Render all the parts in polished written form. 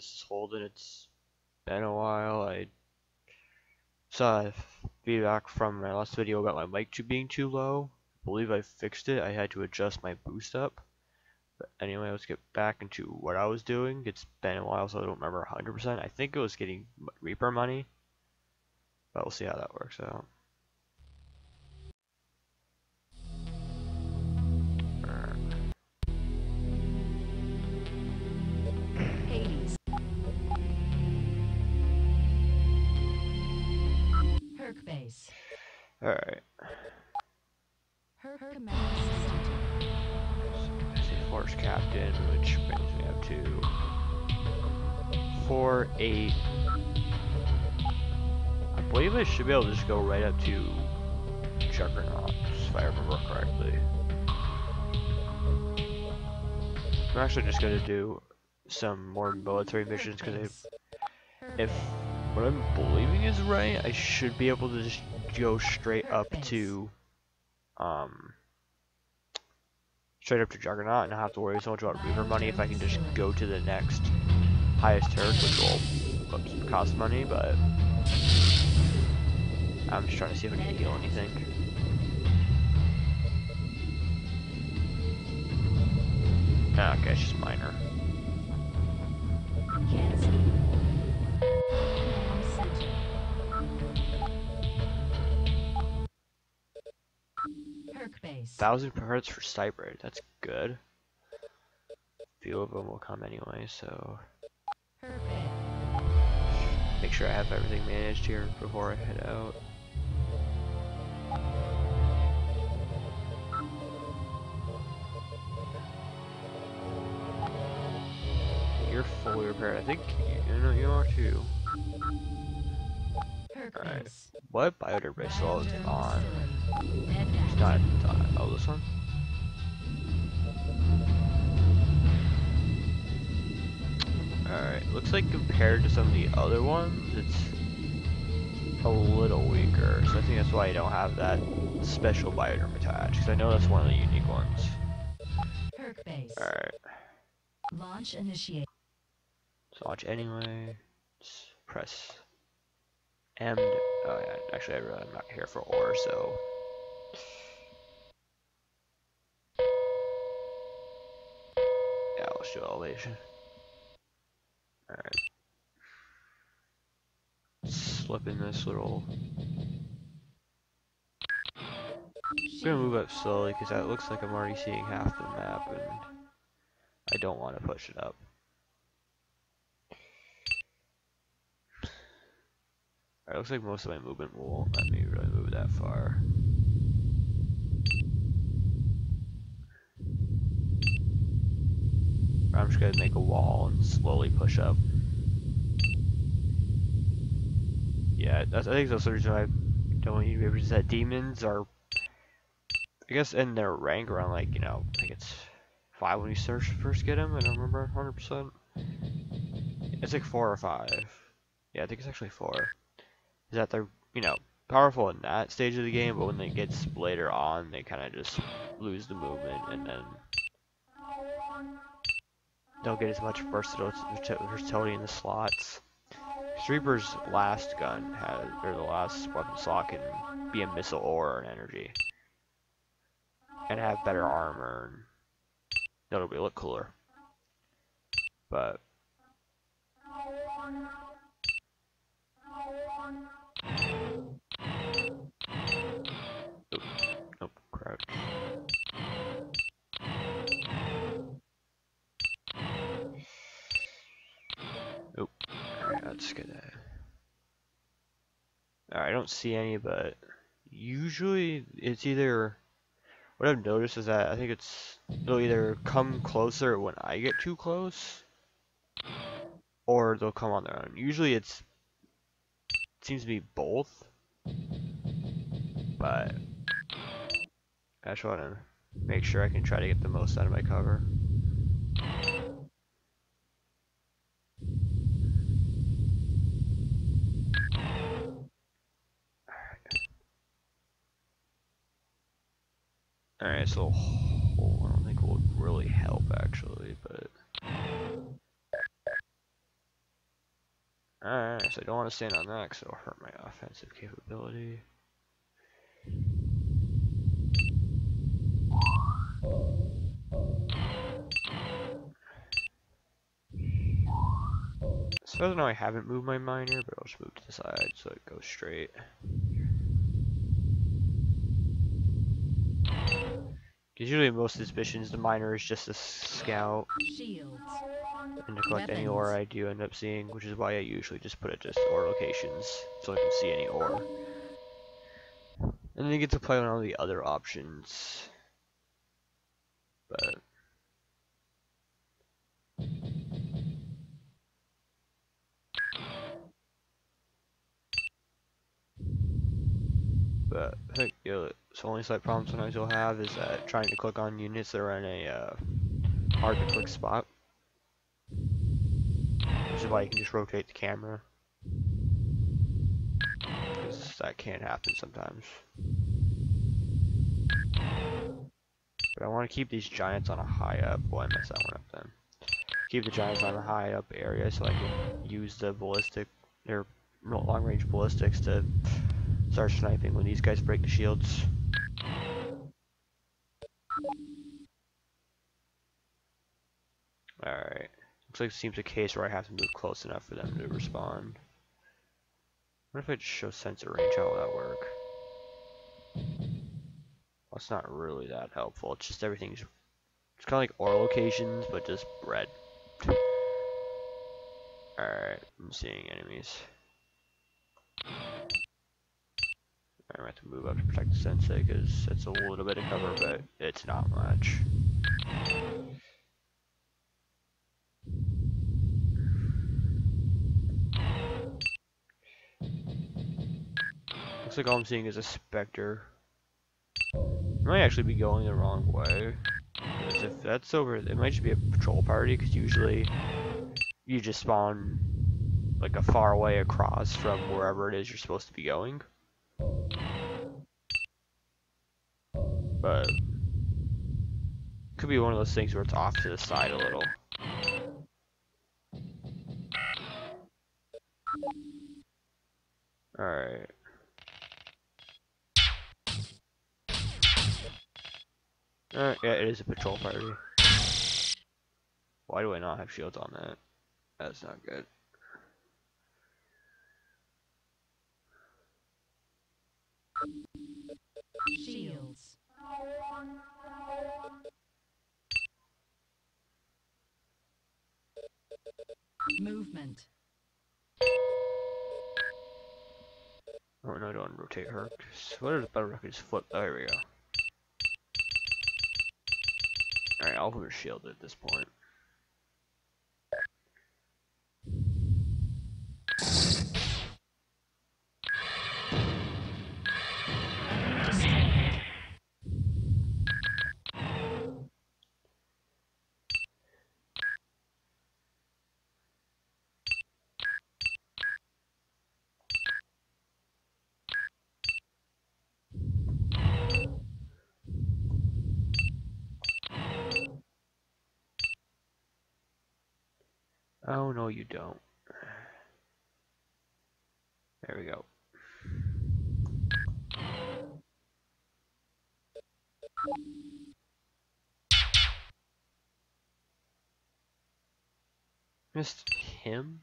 this is Holden. It's been a while. I saw feedback from my last video about my mic being too low. I believe I fixed it. I had to adjust my boost up. But anyway, let's get back into what I was doing. It's been a while, so I don't remember 100%. I think it was getting Reaper money, but we'll see how that works out. Alright. Force Captain, which brings me up to 4, 8. I believe I should be able to just go right up to Juggernauts, if I remember correctly. I'm actually just going to do some more military missions, because if what I'm believing is right, I should be able to just go straight up to Juggernaut and not have to worry so much about Reaper money if I can just go to the next highest turret, which will cost money, but I'm just trying to see if I can heal anything. Okay, it's just minor. Base. 1,000 hertz for Cyber, that's good. A few of them will come anyway, so make sure I have everything managed here before I head out. You're fully repaired. I think you are too. Alright. What biodiversity is on? It's not oh, this one? Alright, looks like compared to some of the other ones, it's a little weaker, so I think that's why I don't have that special bioderm attached, because I know that's one of the unique ones. Alright. Launch initiate. So launch anyway. Let's press M. Oh yeah, actually I'm not here for ore, so yeah, let's do elevation. Alright. Slip in this little. I'm gonna move up slowly because that looks like I'm already seeing half the map and I don't want to push it up. Alright, looks like most of my movement won't let me really move that far. I'm just gonna make a wall and slowly push up. Yeah, I think that's the reason I don't want you to be able to set demons are, I guess, in their rank around like, you know, I think it's 5 when you first get them. I don't remember 100%. It's like 4 or 5. Yeah, I think it's actually 4. Is that they're, you know, powerful in that stage of the game, but when they get later on, they kind of just lose the movement and then don't get as much versatility in the slots. Reaper's last gun has, or the last weapon slot can be a missile or an energy, and have better armor, and that'll be look cooler. But nope, crouch. Nope. Alright, let's get that. Alright, I don't see any, but usually it's either, what I've noticed is that I think they'll either come closer when I get too close, or they'll come on their own. Usually it seems to be both, but I just want to make sure I can try to get the most out of my cover. Alright, so I don't think will really help actually, but Alright, so I don't want to stand on that because it'll hurt my offensive capability. As far as I know, I haven't moved my miner, but I'll just move to the side so it goes straight. Because usually in most of these missions, the miner is just a scout. Shields. And to collect any ore Weapons. I do end up seeing, which is why I usually just put it just ore locations, so I can see any ore. And then you get to play on all the other options. But I think the only slight problem sometimes you'll have is that trying to click on units that are in a hard to click spot. Which is why you can just rotate the camera. Because that can happen sometimes. But I want to keep these giants on a high up. Well, I messed that one up then. Keep the giants on a high up area so I can use the ballistic, or long range ballistics to start sniping when these guys break the shields. Alright. Looks like it seems a case where I have to move close enough for them to respond. What if I just show sensor range? How will that work? Well, it's not really that helpful. It's just everything's... It's kind of like ore locations, but just red. Alright, I'm seeing enemies. I'm gonna have to move up to protect the sensei, because it's a little bit of cover, but it's not much. Looks like all I'm seeing is a specter. I might actually be going the wrong way. Because if that's over, it might just be a patrol party, because usually you just spawn like a far way across from wherever it is you're supposed to be going. But it could be one of those things where it's off to the side a little. Alright. Alright, yeah, it is a patrol party. Why do I not have shields on that? That's not good. Shields. Movement. Oh no, I don't want to rotate her. What is better? I can just flip. There we go. Alright, I'll put her shield at this point. Destroyed. Oh no, you don't. There we go. Missed him?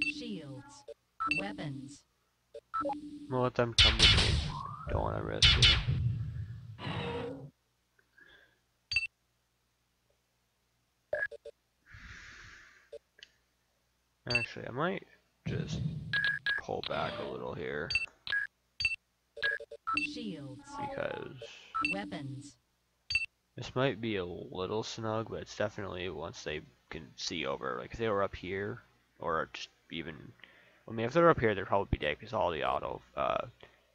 Shields. Weapons. I'm gonna let them come to me. Don't want to risk it. Actually, I might just pull back a little here Shields. because Weapons. this might be a little snug, but it's definitely once they can see over. Like if they were up here, or just even, I mean, if they're up here, they'd probably be dead because all the auto.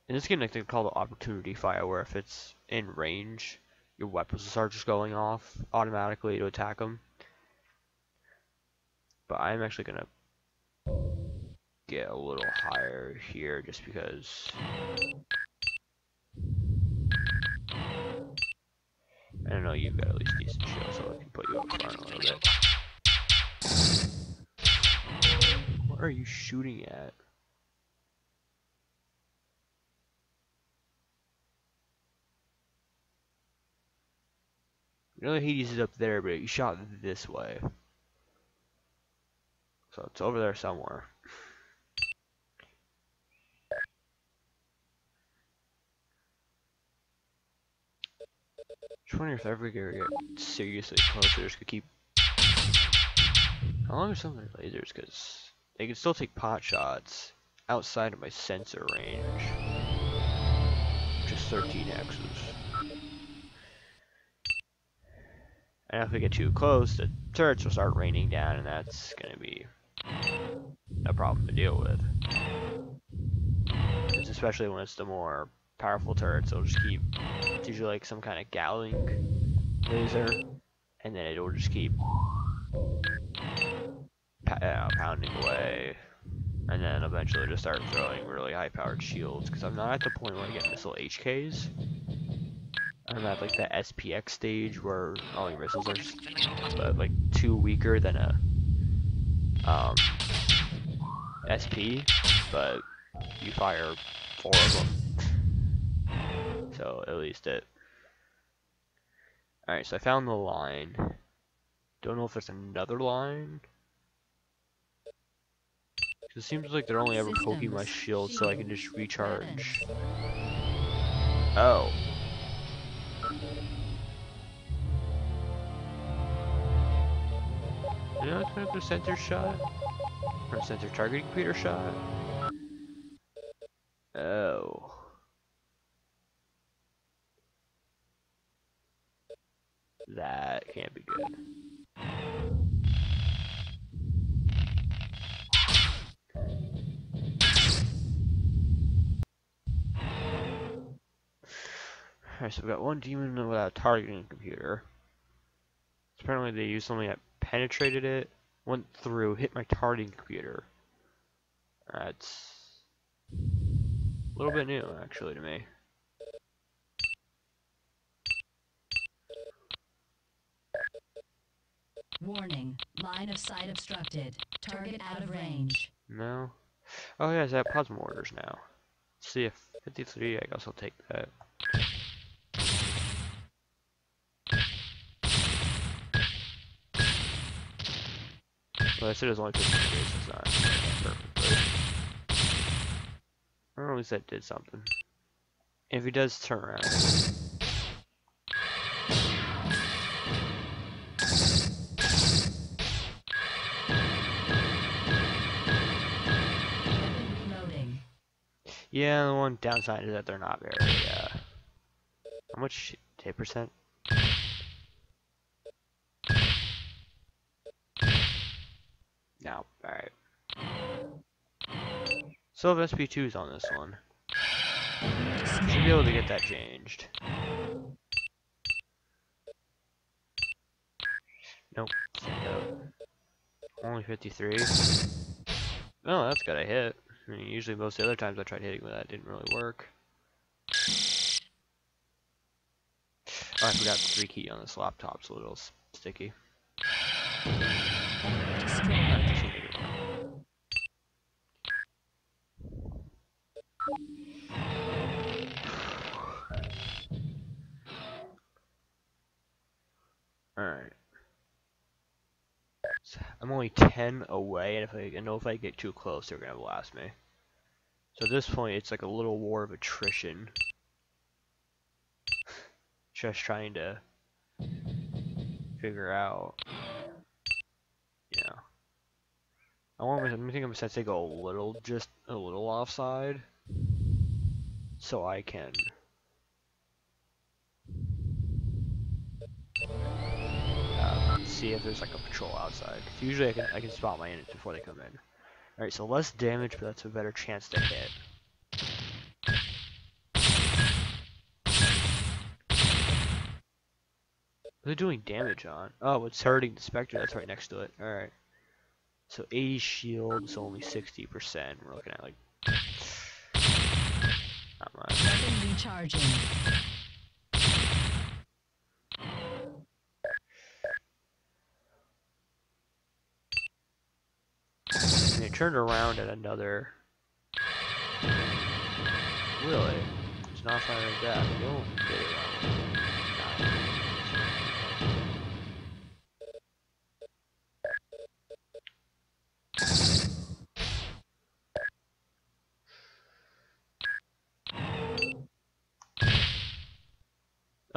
In this game, like they call it opportunity fire, where if it's in range, your weapons will start just going off automatically to attack them. But I'm actually gonna get a little higher here just because I don't know, you've got at least decent shield, so I can put you up front a little bit. What are you shooting at? You know Hades is up there, but you shot this way. So it's over there somewhere. Just wondering if ever get seriously closer, just could keep. How long are some of their lasers? Because they can still take pot shots outside of my sensor range. Just 13 X's. And if we get too close, the turrets will start raining down, and that's gonna be a problem to deal with. It's especially when it's the more powerful turrets, it'll just keep. It's usually like some kind of galling laser, and then it'll just keep pounding away, and then eventually it'll just start throwing really high-powered shields. Because I'm not at the point where I get missile HKs. I'm at like the SPX stage where all your missiles are like 2 weaker than a SP, but you fire 4 of them. So at least it. Alright, so I found the line. Don't know if there's another line. It seems like they're only ever poking my shield so I can just recharge. Oh. You know, it's kind of a sensor shot? Or a sensor targeting computer shot? Oh. That can't be good. Alright, so we got one demon without a targeting computer. Apparently they used something that penetrated it, went through, hit my targeting computer. That's a little bit new, actually, to me. Warning. Line of sight obstructed. Target out of range. No? Oh yeah, I have plasma orders now. Let's see if 53, I guess I'll take that. Well, I said it was only 53, so it's not perfect, but or at least that did something. If he does turn around. Reloading. Yeah, the one downside is that they're not very, how much? 10%? No, alright. Still have SP2s on this one. Should be able to get that changed. Nope. Only 53. Oh, that's good, I hit. I mean, usually most of the other times I tried hitting with that, didn't really work. Oh, I forgot the 3 key on this laptop's a little sticky. Alright. So I'm only 10 away, and if I know if I get too close, they're gonna blast me. So at this point, it's like a little war of attrition. Just trying to figure out, you know. I think I'm set to go just a little offside, so I can see if there's like a patrol outside. 'Cause usually I can spot my enemies before they come in. All right, so less damage, but that's a better chance to hit. What are they doing damage on? Oh, it's hurting the Spectre that's right next to it. Alright. So 80 shields, only 60%. We're looking at like not much. Weapon recharging. And it turned around at another. Really? It's not firing back. Don't get it wrong.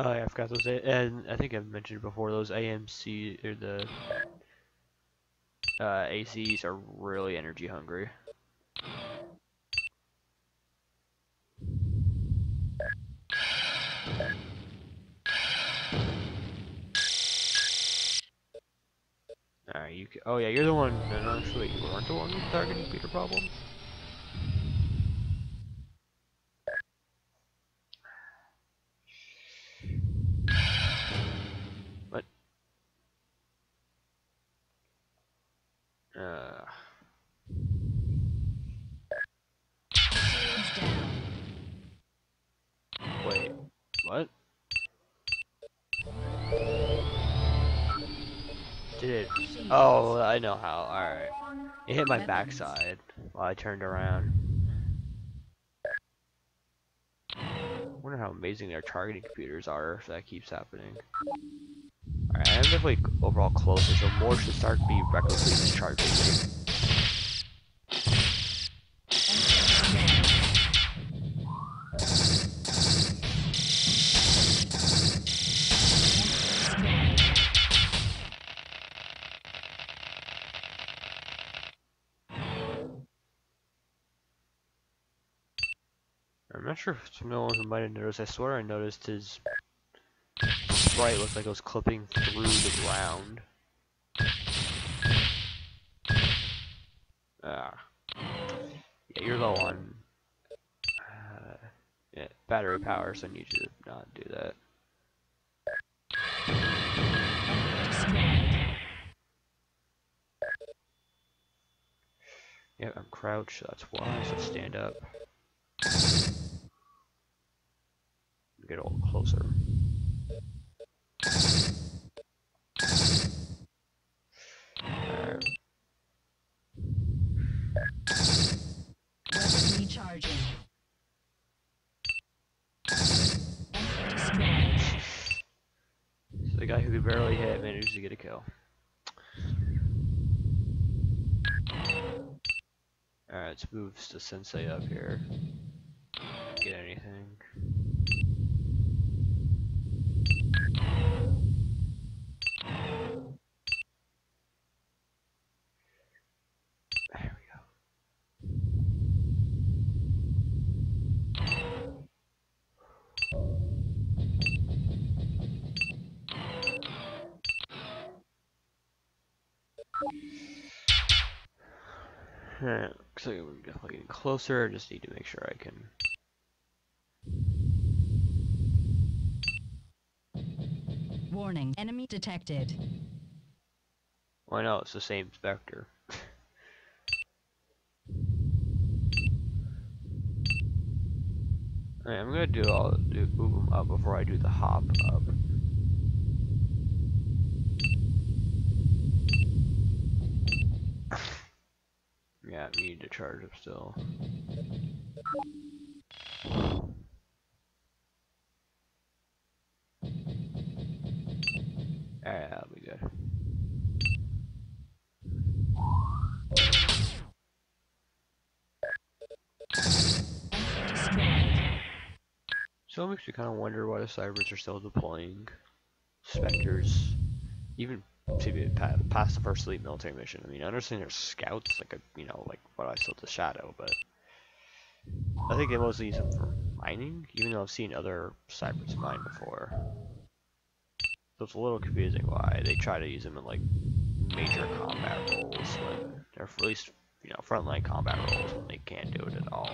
Oh yeah, I forgot those. And I think I've mentioned before those AMC or the ACs are really energy hungry. Alright, you. Oh yeah, you're the one. No, actually, you weren't the one with the targeting computer problem. What? Shields down. Wait. What? Did it? Oh, I know how. Alright. It hit my backside while I turned around. I wonder how amazing their targeting computers are if that keeps happening. Alright, I'm definitely overall closer, so more should start to be recklessly discharging me. I'm not sure if some of who might have noticed. I swear I noticed his sprite looked like it was clipping through the ground. Ah. Yeah, you're low on yeah, battery power, so I need you to not do that. Yeah, I'm crouched, so that's why. So stand up. Get a little closer. Alright. Weapon recharging. So the guy who could barely hit managed to get a kill. Alright, let's move the sensei up here. Get anything. There we go. Alright, looks like we're definitely getting closer. I just need to make sure I can. Warning. Enemy detected. Well, I know it's the same Spectre. Alright, I'm gonna move them up before I do the hop up. Yeah, I need to charge up still. Alright, that'll be good. So it makes me kind of wonder why the Cybers are still deploying Spectres, even to past the first elite military mission. I mean, I understand there's scouts, like like what I saw the Shadow, but I think they mostly use them for mining, even though I've seen other Cybers mine before. So it's a little confusing why they try to use them in like major combat roles when they're at least frontline combat roles when they can't do it at all.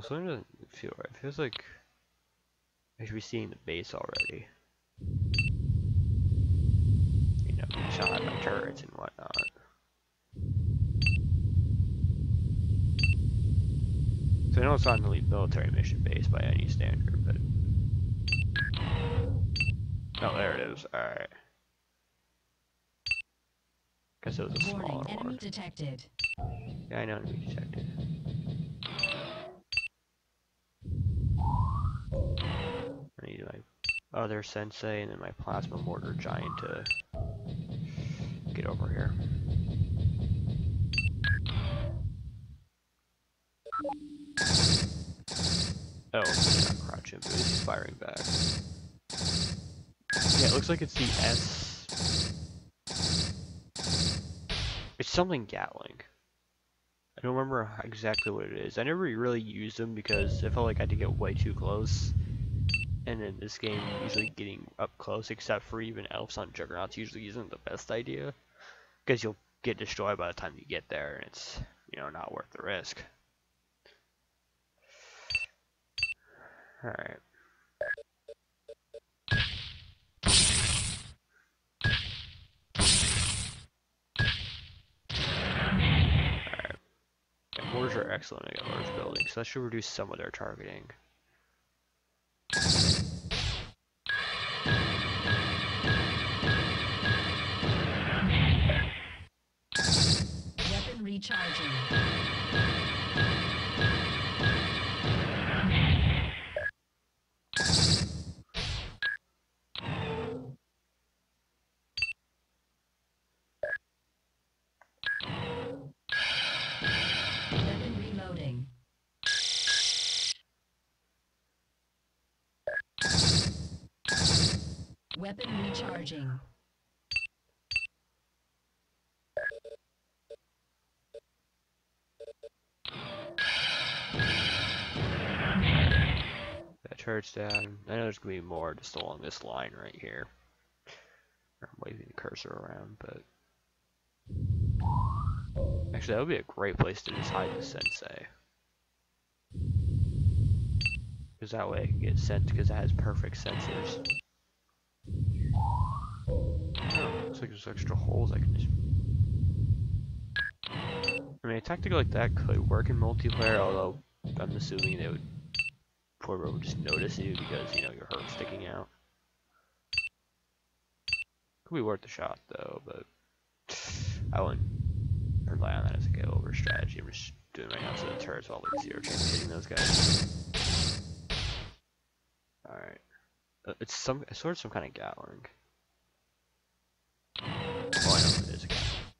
something doesn't feel right. It feels like I should be seeing the base already. You know, being shot at by turrets and whatnot. So I know it's not an elite military mission base by any standard, but... Oh, there it is. Alright. Guess it was a smaller Warning, enemy one. detected. Yeah, I know enemy detected. I need my other sensei and then my plasma mortar giant to get over here. Oh, he's not crouching, but he's firing back. Yeah, it looks like it's the S. It's something Gatling. I don't remember exactly what it is. I never really used them because I felt like I had to get way too close. And in this game, usually getting up close, except for even elves on Juggernauts, usually isn't the best idea. Because you'll get destroyed by the time you get there, and it's, you know, not worth the risk. Alright. Alright. Yeah, mortars are excellent against large buildings, so that should reduce some of their targeting. Weapon recharging. Weapon reloading. Weapon recharging. That turret's down. I know there's gonna be more just along this line right here. I'm waving the cursor around, but... Actually, that would be a great place to just hide the sensei. Because that way it can get sent, because it has perfect sensors. Oh, looks like there's extra holes I can just... I mean, a tactic like that could work in multiplayer, although I'm assuming they would... Poor would just notice you because, you know, your heart's sticking out. Could be worth a shot, though, but... I wouldn't rely on that as a get-over strategy. I'm just doing right now so the turrets all like 0 chance of hitting those guys. Alright. It's sort of some kind of Gatling. Oh, I know it is a Gatling.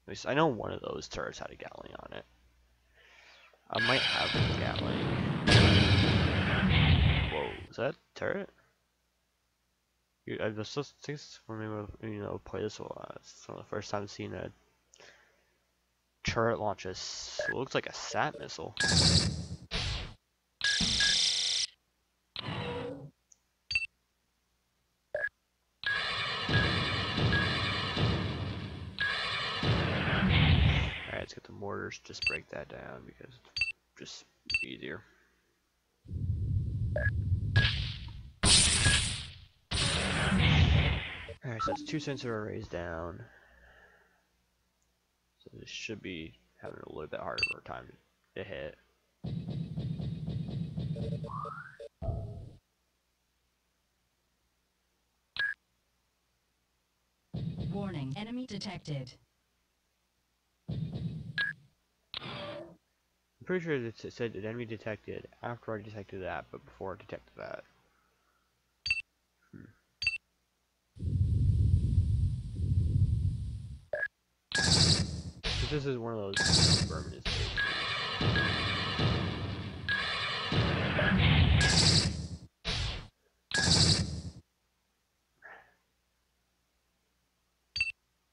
At least I know one of those turrets had a Gatling on it. I might have a Gatling. Whoa, is that a turret? I was just thinking for me, you know, play this a lot. It's one of the first time I've seen a turret launches. It looks like a SAT missile. Alright, let's get the mortars, just break that down because it's just easier. Alright, so it's 2 sensor arrays down. So this should be having a little bit harder of a time to hit. Warning, enemy detected. I'm pretty sure it said that enemy detected after I detected that, but before I detected that. This is one of those, you know, permanent stations.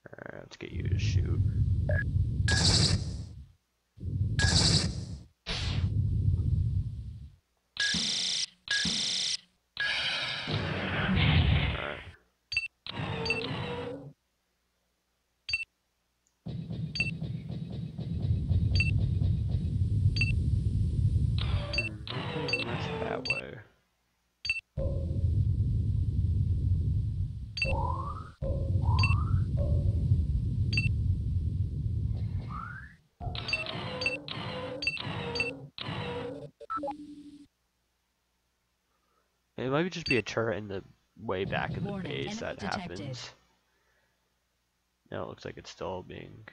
Alright, let's get you to shoot. Alright. It might just be a turret in the way back in the Warning, base enemy that detected. happens. Now it looks like it's still being.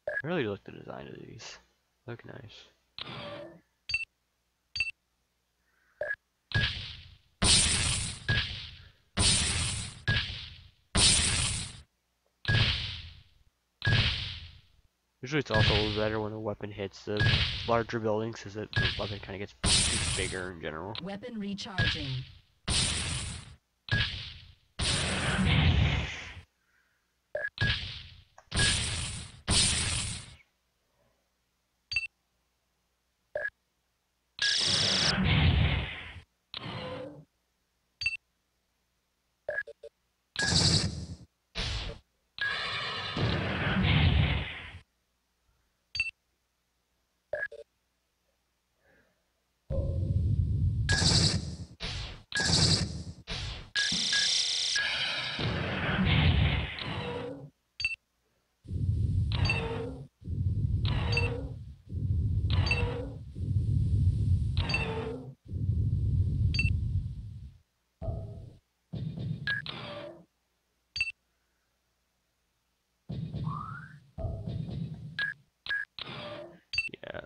I really like the design of these. Look nice. Usually it's also a little better when a weapon hits the larger buildings, because the weapon kind of gets bigger in general. Weapon recharging. Yeah.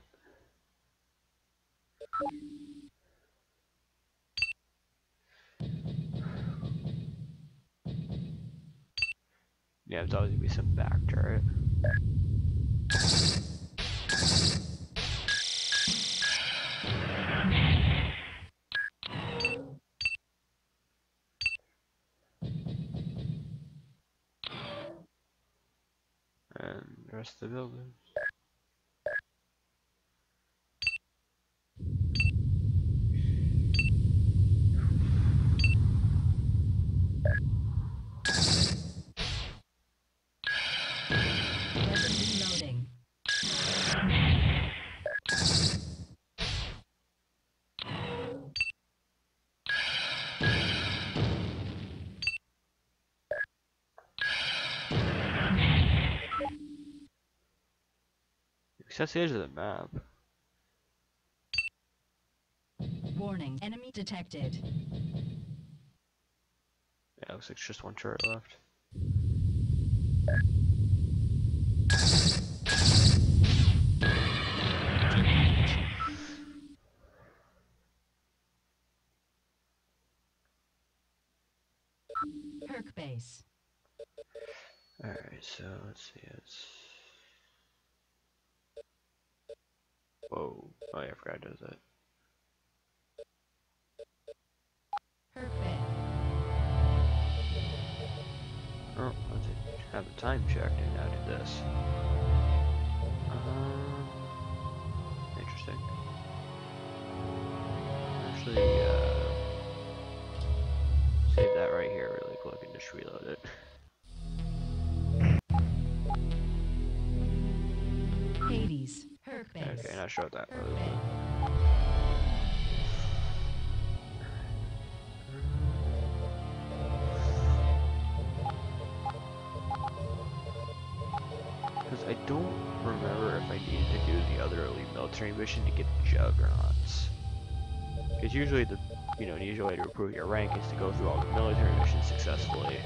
Yeah, there's always gonna be some back turret. And the rest of the buildings. Weapon reloading. That's the edge of the map. Warning, enemy detected. Yeah, looks like it's just one turret left. Perk base. Alright, so let's see, it's... Whoa. Oh yeah, I forgot it does that. Perk bed. Oh, let's have a time check and now do this. Interesting. Actually, save that right here really quick and just reload it. Hades. Perk base. Okay, not sure what that Perk was. bed. Because I don't remember if I needed to do the other elite military mission to get Juggernauts. Because usually the usual way to improve your rank is to go through all the military missions successfully.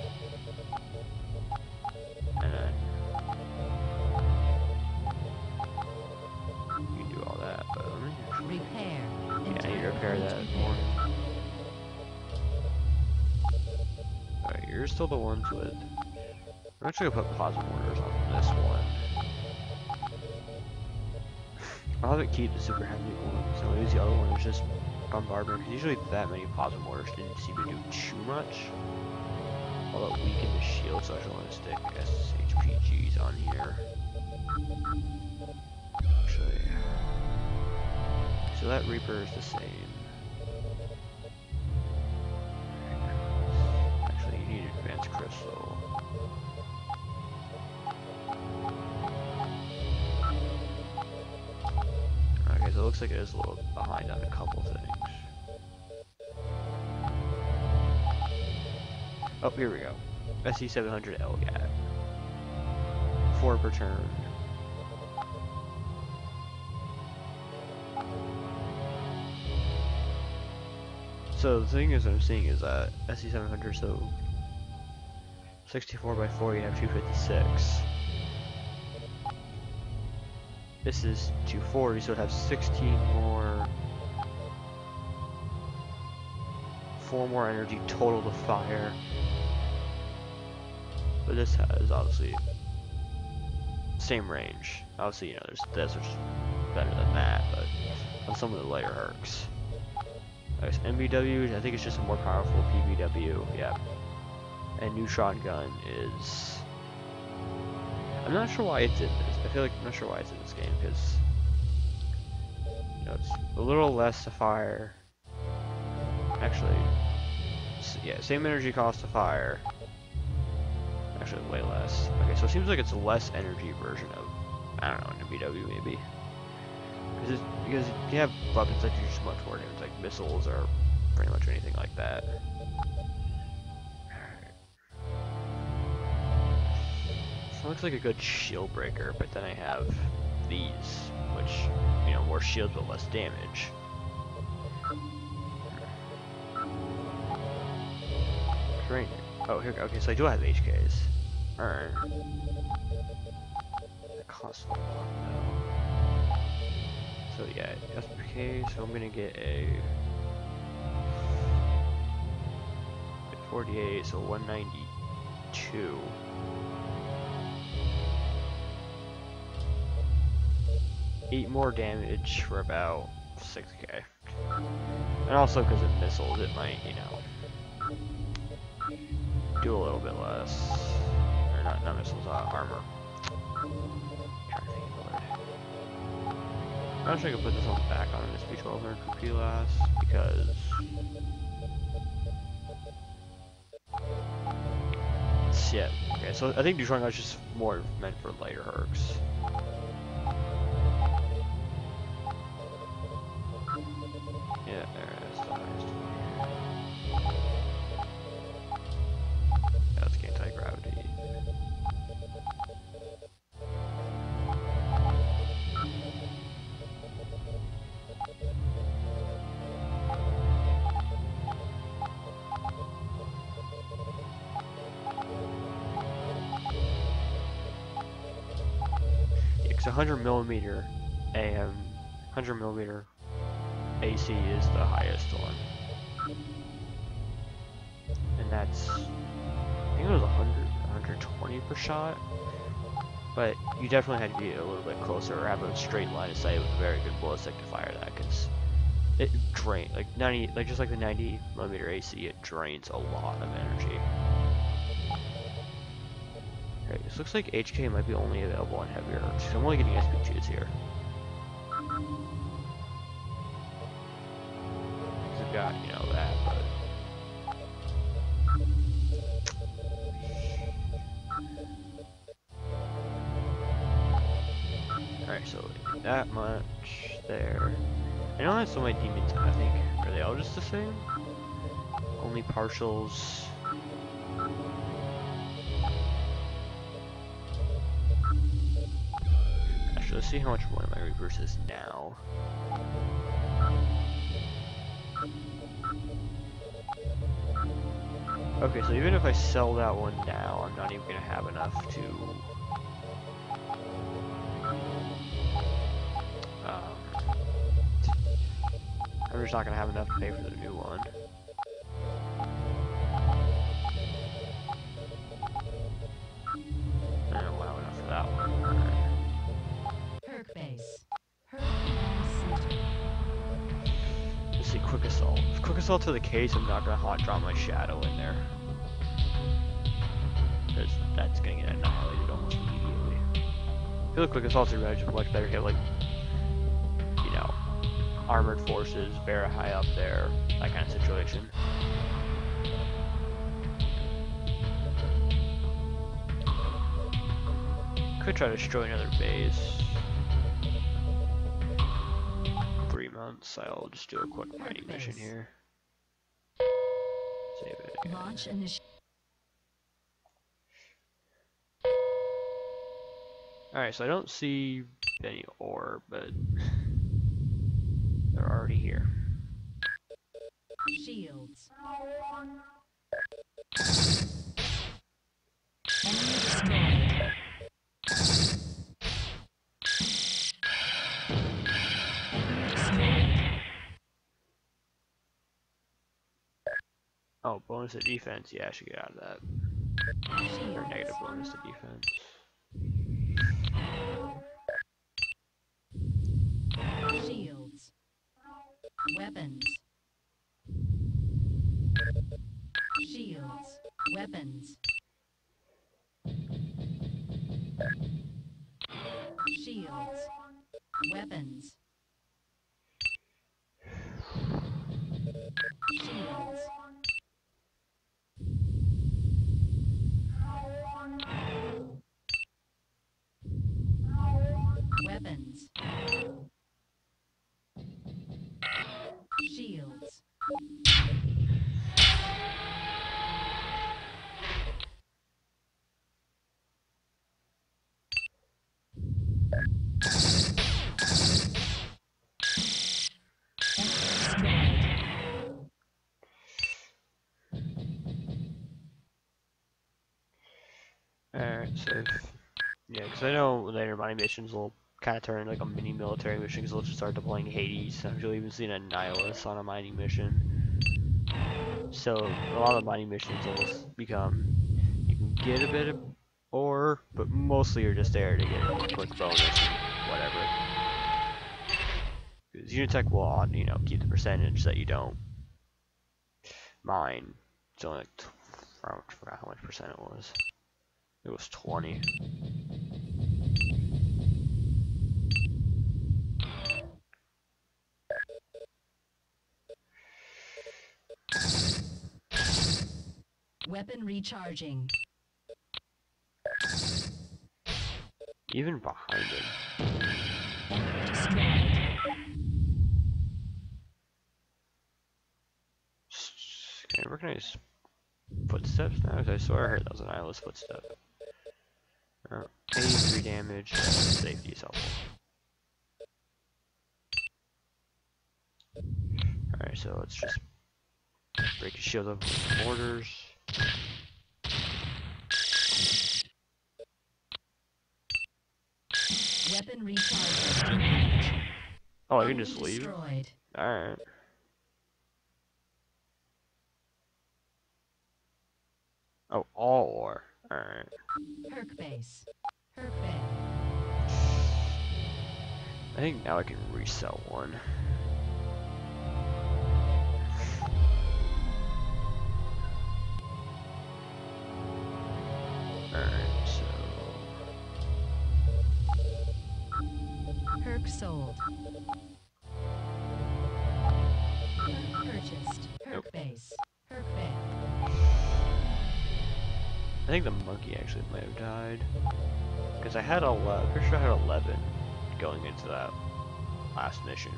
And then you can do all that, but let me actually... Repair. Yeah, I need to repair that more. Alright, you're still the ones with... I'm actually gonna put plasma mortars on this one. I'll have it keep the super heavy one, so I'll use the other one as just bombardment, because usually that many plasma mortars didn't seem to do too much. Although it weakened the shield, so I actually want to stick SHPGs on here. Actually, so that Reaper is the same. Actually, you need advanced crystal. Okay, so it looks like it is a little behind on a couple things. Oh, here we go. SE-700 LGAT. 4 per turn. So the thing is, what I'm seeing is that SE-700, so 64 by 4, you have 256. This is 240, so it has 16 more, 4 more energy total to fire. But this has obviously same range. Obviously, you know, there's this which is better than that, but on some of the lighter Hercs. Nice. MBW, I think it's just a more powerful PBW, yeah. And neutron gun is... I'm not sure why it's in this. I feel like I'm not sure why it's in this game, because you know, it's a little less to fire. Actually, yeah, same energy cost to fire. Actually, way less. Okay, so it seems like it's a less energy version of, I don't know, an MBW maybe. Because you have weapons that do just much more damage, like missiles or pretty much anything like that. So it looks like a good shield breaker, but then I have these, which, you know, more shields but less damage. Trainer. Oh, here. Okay, so I do have HKs. Alright. That costs a lot though. So yeah, SPK. So I'm gonna get a 48. So 192. Eight more damage for about 6k. And also because of missiles, it might, you know, do a little bit less. Or not missiles, armor. I'm trying to think of the word. I wish I could put this one back on an SP1200 for PLAS, because yeah. Okay, so I think neutron gun is just more meant for lighter Hercs. Yeah, there it is. The highest one here. That's anti-gravity. Yeah, because 100mm AM, 100mm AC is the highest one. And that's, I think it was 120 per shot. But you definitely had to be a little bit closer or have a straight line of sight with a very good ballistic to fire that, because it drains, like 90, like just like the 90mm AC, it drains a lot of energy. Okay, this looks like HK might be only available on heavier Hercs, so I'm only getting SP2s here. I've got, you know, that, but alright, so that much there. I know that's so many demons, I think. Are they all just the same? Only partials. Actually, let's see how much one of my Reapers is now. Okay, so even if I sell that one now, I'm not even gonna have enough to I'm just not gonna have enough to pay for the new one. I don't allow enough for that one. Herc base. Herc command center. Let's see, quick assault. If quick assault to the case, I'm not gonna hot draw my shadow in there, because that's gonna get annihilated almost immediately. I feel like quick assaults are much better hit, like, you know, armored forces, very high up there, that kind of situation. Could try to destroy another base. 3 months. I'll just do a quick mining mission here. Save it. Launch initiative. Alright, so I don't see any ore, but they're already here. Shields. Enemy destroyed. Enemy destroyed. Oh, bonus to defense. Yeah, I should get out of that. Or negative bonus to defense. Shields. Weapons. Shields. Weapons. Shields. Weapons. Shields. Weapons. Shields. Alright, so yeah, because I know later my missions will kind of turn into like a mini military mission because they'll just start deploying Hades. I've usually even seen a Nihilus on a mining mission. So a lot of the mining missions almost become, you can get a bit of ore, but mostly you're just there to get a quick bonus and whatever. Because Unitech will, you know, keep the percentage that you don't mine. It's only like, I forgot how much percent it was. It was 20. Weapon recharging. Even behind him. Enemy destroyed. Can I recognize footsteps now? 'Cause I swear I heard that was an eyeless footstep. 83 damage, safety is helpful. Alright, so let's just break his shield up with mortars. Weapon recharging. Oh, I can just leave? Destroyed. Alright. Oh, all ore. Alright. Herc base. Herc bay. I think now I can resell one. Alright, so... Herc sold. Purchased. Herc Nope. base. Herc bay. I think the monkey actually might have died. Because I had 11, pretty sure I had 11 going into that last mission.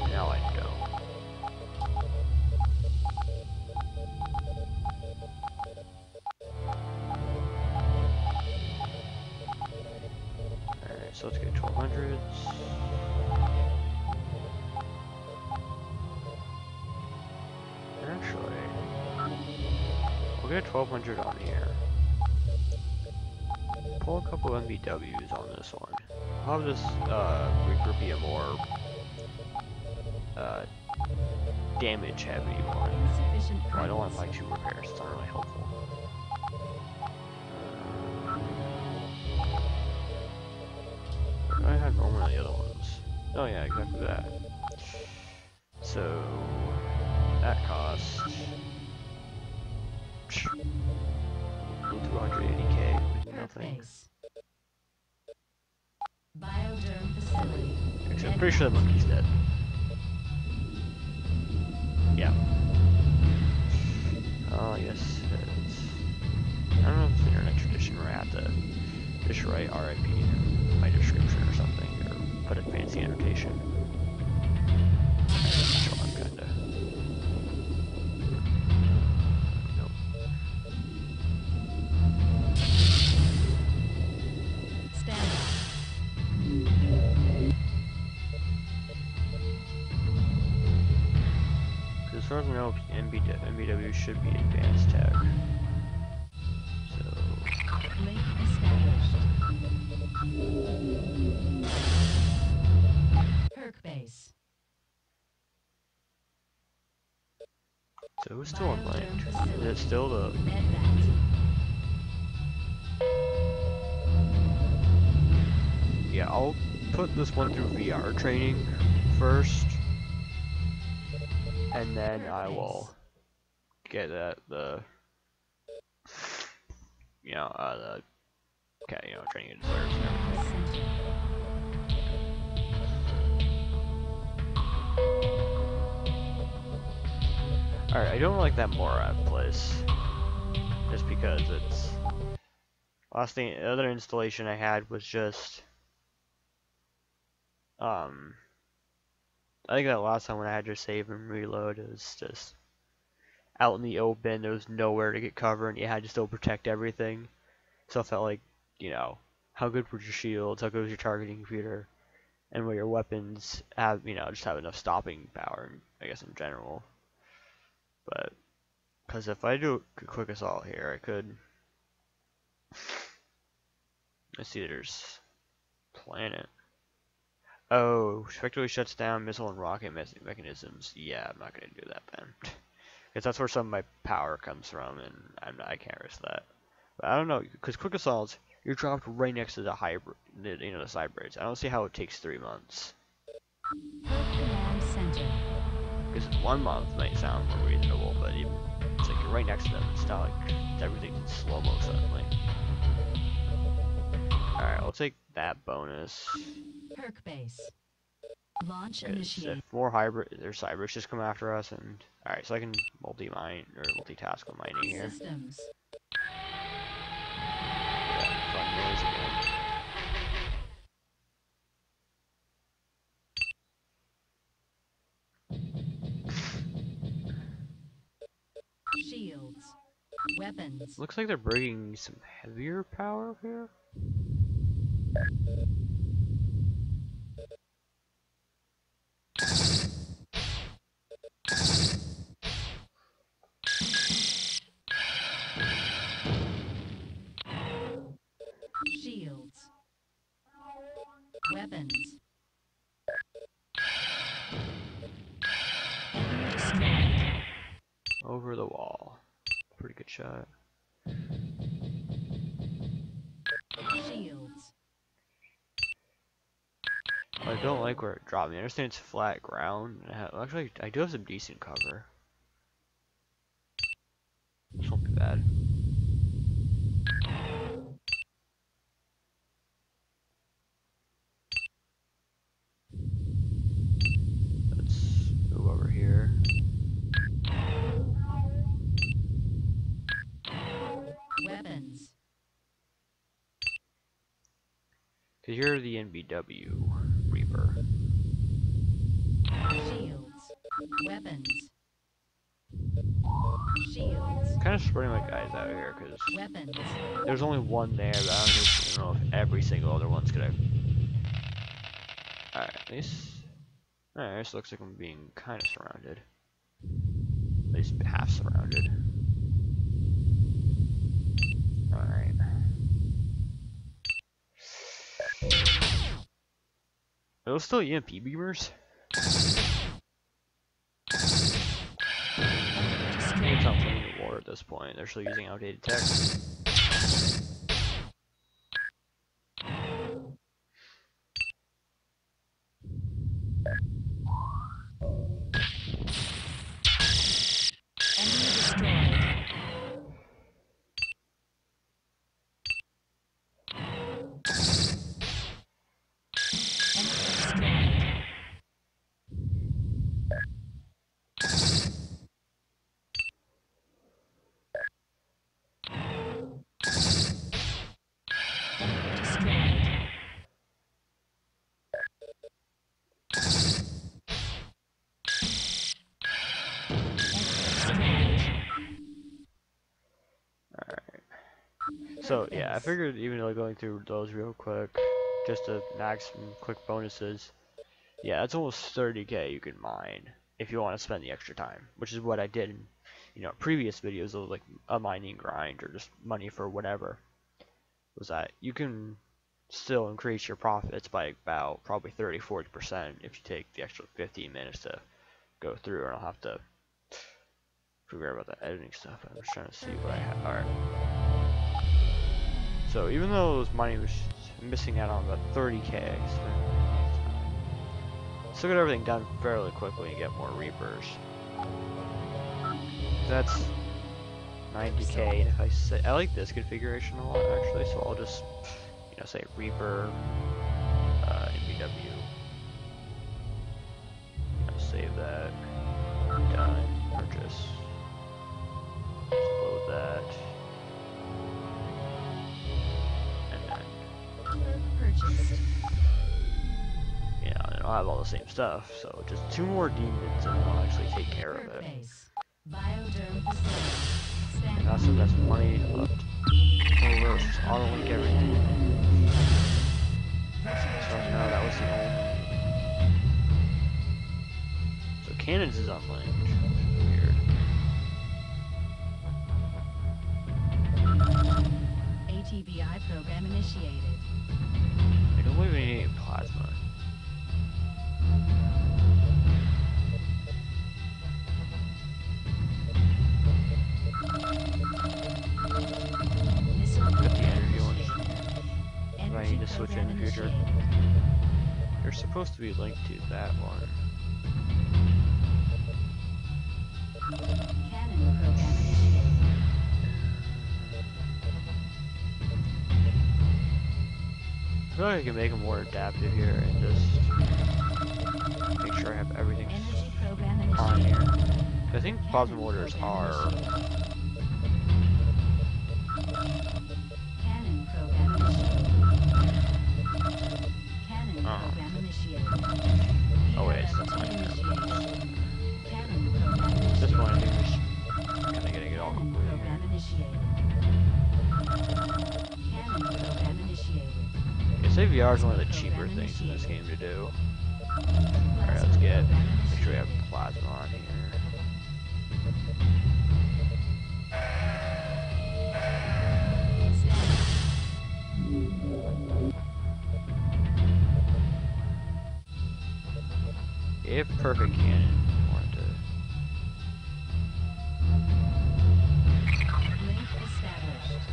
Now I don't. Alright, so let's get 1200s. Actually, we'll get 1200 on here. Pull a couple MVWs on this one. I'll have this Reaper be a more damage heavy one. Insufficient Oh, I don't want credits. like 2 repairs, it's not really helpful. I had one of the other ones. Oh yeah, exactly that. So that cost 280k with Herc nothing. base. Bioderm facility. Actually, I'm pretty sure the monkey's dead. Yeah. Oh, yes, it's... I don't know if it's internet tradition where I have to just write RIP in my description or something, or put a fancy annotation. So I'm kinda... Nope. As far as I know, MBW should be advanced tech. So Link established. Perk base. so who's still unlinked? Bioderm Is facility. it still the? Medvat. Yeah, I'll put this one through VR training first, and then Perk I base. will get the training it deserves and everything. Center. Alright, I don't like that Morad place. Just because it's the other installation I had was just I think that last time when I had to save and reload, it was just out in the open, there was nowhere to get cover and you had to still protect everything. So I felt like, how good were your shields, how good was your targeting computer, and will your weapons have, just have enough stopping power, I guess in general. But because if I do a quick assault here, I could. Let's see, there's planet. Oh, effectively shuts down missile and rocket mechanisms. Yeah, I'm not gonna do that then, because that's where some of my power comes from, and I can't risk that. But I don't know, because quick assaults, you're dropped right next to the hybrid, the cybrids. I don't see how it takes 3 months. Perk command center. Because 1 month might sound more reasonable, but even it's like you're right next to them. It's not like everything's in slow-mo suddenly. Alright, I'll take that bonus. Perk base. Launch Because initiated. if more hybrid, there's cybrids just come after us, and alright, so I can multi-mine or multitask with mining here. Systems. Yeah, fun noise again. Shields. Weapons. Looks like they're bringing some heavier power up here. Shields. Weapons. Enemy destroyed. Over the wall. Pretty good shot. Shields. I don't like where it dropped me. I understand it's flat ground. Actually, I do have some decent cover. This won't be bad. Let's move over here. Weapons. Cause you're the NBW Reaper. Shields. Weapons. Shields. Kind of spreading my guys out here, cause Weapons. there's only one there, but I don't know if every single other one's gonna. Alright, this looks like I'm being kind of surrounded. At least half surrounded. Alright. Are those still EMP beamers? I think it's not playing the war at this point. They're still using outdated tech. Enemy destroyed. Enemy destroyed. Enemy destroyed. Enemy destroyed. So yeah, I figured even like going through those real quick, just to max some quick bonuses. Yeah, that's almost 30k you can mine. if you want to spend the extra time, which is what I did in, previous videos of like a mining grind or just money for whatever. Was that you can still increase your profits by about probably 30-40% if you take the extra 15 minutes to go through, and I'll have to figure out about the editing stuff. I'm just trying to see what I have. Alright. So even though this money was missing out on about 30k, still get everything done fairly quickly and get more Reapers. That's 90k, and if I say, I like this configuration a lot actually, so I'll just, say Reaper, MBW, save that, done, purchase, load that, and then, Purchased. and I'll have all the same stuff, so just 2 more demons and I'll actually take care of it. Base. Bioderm facility. And also that's money left over, just auto-link everything. So no, that was the only. So cannons is unlinked. Weird. ATBI program initiated. I don't believe we need plasma. Got the energy ones. But I need to switch in the future. They're supposed to be linked to that one. Cannon program initiated. I feel like I can make them more adaptive here and just make sure I have everything Energy program on initiated. here. I think plasma mortars are. Cannon program initiated. Cannon program initiated. Oh wait, it's Cannon program this initiated. one I think we're just kind of getting it all Cannon completed program here. initiated. Cannon program initiated. Yeah, SAVR is one of the cheaper things in this game to do. Alright, let's get, make sure we have plasma on here. If perfect cannon wanted to. Link established.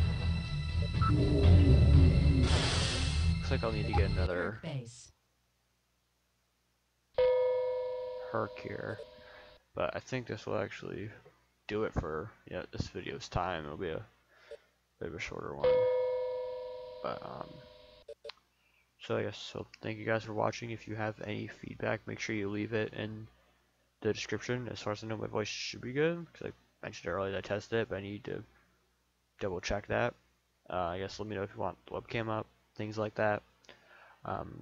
Looks like I'll need to get another Base. Herc here. But I think this will actually do it for this video's time. It'll be a bit of a shorter one. But so I guess so thank you guys for watching. If you have any feedback, make sure you leave it in the description. As far as I know, my voice should be good because I mentioned earlier that I tested it, but I need to double check that. I guess let me know if you want the webcam up, things like that.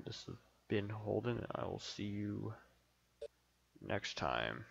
This has been Holden, and I will see you next time.